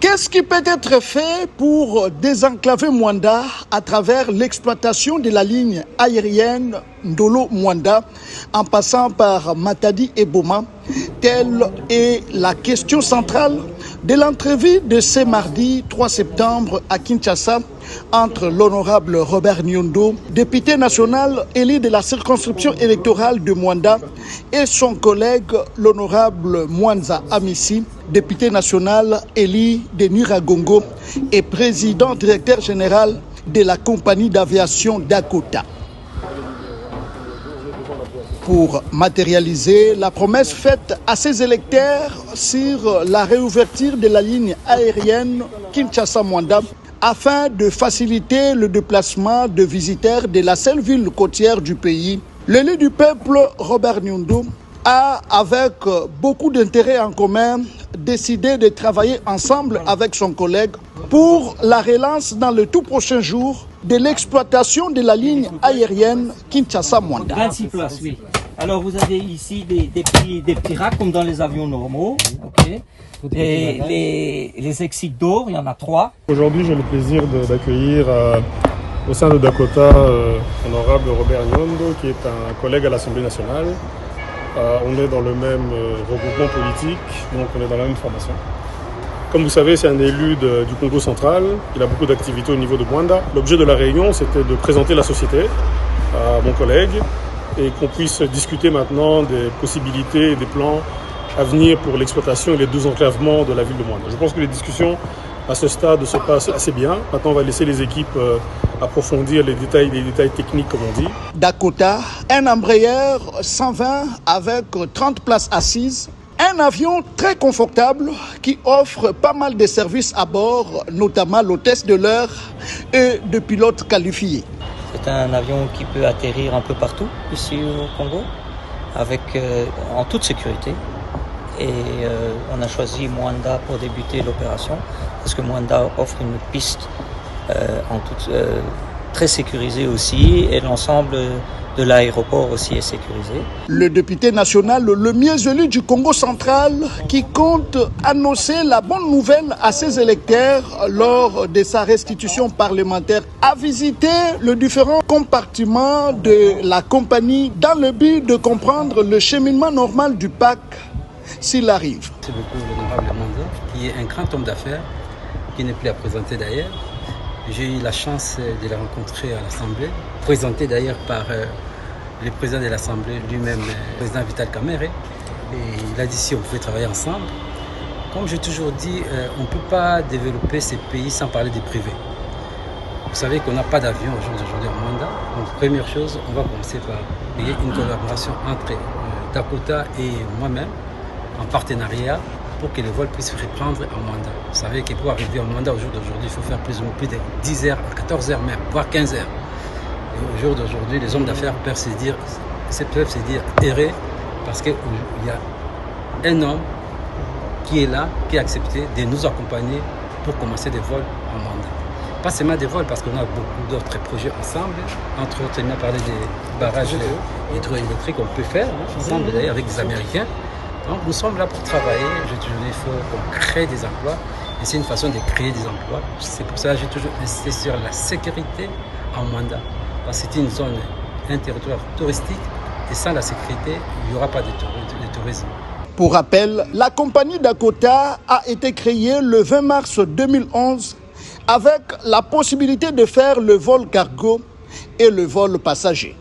Qu'est-ce qui peut être fait pour désenclaver Mwanda à travers l'exploitation de la ligne aérienne Ndolo-Mwanda en passant par Matadi et Boma? Telle est la question centrale de l'entrevue de ce mardi 3 septembre à Kinshasa entre l'honorable Robert Nyondo, député national élu de la circonscription électorale de Mwanda, et son collègue l'honorable Mwanza Amissi, député national élu de Niragongo et président directeur général de la compagnie d'aviation Dakota. Pour matérialiser la promesse faite à ses électeurs sur la réouverture de la ligne aérienne Kinshasa-Mwanda afin de faciliter le déplacement de visiteurs de la seule ville côtière du pays, l'élu du peuple Robert Nyondo a, avec beaucoup d'intérêt en commun, décidé de travailler ensemble avec son collègue pour la relance dans le tout prochain jour de l'exploitation de la ligne aérienne Kinshasa-Mwanda. 26 places, oui. Alors vous avez ici des petits racks comme dans les avions normaux. Okay. Et les exits d'or, il y en a 3. Aujourd'hui, j'ai le plaisir d'accueillir au sein de Dakota honorable Robert Nyondo, qui est un collègue à l'Assemblée nationale. On est dans le même regroupement politique, donc on est dans la même formation. Comme vous savez, c'est un élu du Congo central. Il a beaucoup d'activités au niveau de Mwanda. L'objet de la réunion, c'était de présenter la société à mon collègue et qu'on puisse discuter maintenant des possibilités et des plans à venir pour l'exploitation et les désenclavements de la ville de Mwanda. Je pense que les discussions à ce stade se passent assez bien. Maintenant, on va laisser les équipes approfondir les détails techniques, comme on dit. Dakota, un embrayeur 120 avec 30 places assises. Un avion très confortable qui offre pas mal de services à bord, notamment l'hôtesse de l'air et de pilotes qualifiés. C'est un avion qui peut atterrir un peu partout ici au Congo, en toute sécurité. Et on a choisi Mwanda pour débuter l'opération, parce que Mwanda offre une piste très sécurisée aussi, et l'ensemble de l'aéroport aussi est sécurisé. Le député national le mieux élu du Congo central qui compte annoncer la bonne nouvelle à ses électeurs lors de sa restitution parlementaire a visité le différent compartiments de la compagnie dans le but de comprendre le cheminement normal du PAC s'il arrive. C'est beaucoup l'honorable Mwanda, qui est un grand homme d'affaires, qui n'est plus à présenter d'ailleurs. J'ai eu la chance de le rencontrer à l'Assemblée, présenté d'ailleurs par le président de l'Assemblée lui-même, le président Vital Kamerhe. Et il a dit si on pouvait travailler ensemble. Comme j'ai toujours dit, on ne peut pas développer ces pays sans parler des privés. Vous savez qu'on n'a pas d'avion aujourd'hui en Mwanda. Donc première chose, on va commencer par payer une collaboration entre Dakota et moi-même, en partenariat, pour que les vols puissent reprendre en Mwanda. Vous savez que pour arriver en Mwanda au jour d'aujourd'hui, il faut faire plus de 10 heures, 14 heures même, voire 15 heures. Et au jour d'aujourd'hui, les hommes d'affaires peuvent se dire errer, parce qu'il y a un homme qui est là, qui a accepté de nous accompagner pour commencer des vols en Mwanda. Pas seulement des vols, parce qu'on a beaucoup d'autres projets ensemble. Entre autres, il m'a parlé des barrages hydroélectriques qu'on peut faire ensemble d'ailleurs avec des Américains. Donc nous sommes là pour travailler. J'ai toujours dit qu'il faut qu'on crée des emplois. Et c'est une façon de créer des emplois. C'est pour ça que j'ai toujours insisté sur la sécurité en Mwanda. Parce que c'est une zone, un territoire touristique. Et sans la sécurité, il n'y aura pas de tourisme. Pour rappel, la compagnie Dakota a été créée le 20 mars 2011 avec la possibilité de faire le vol cargo et le vol passager.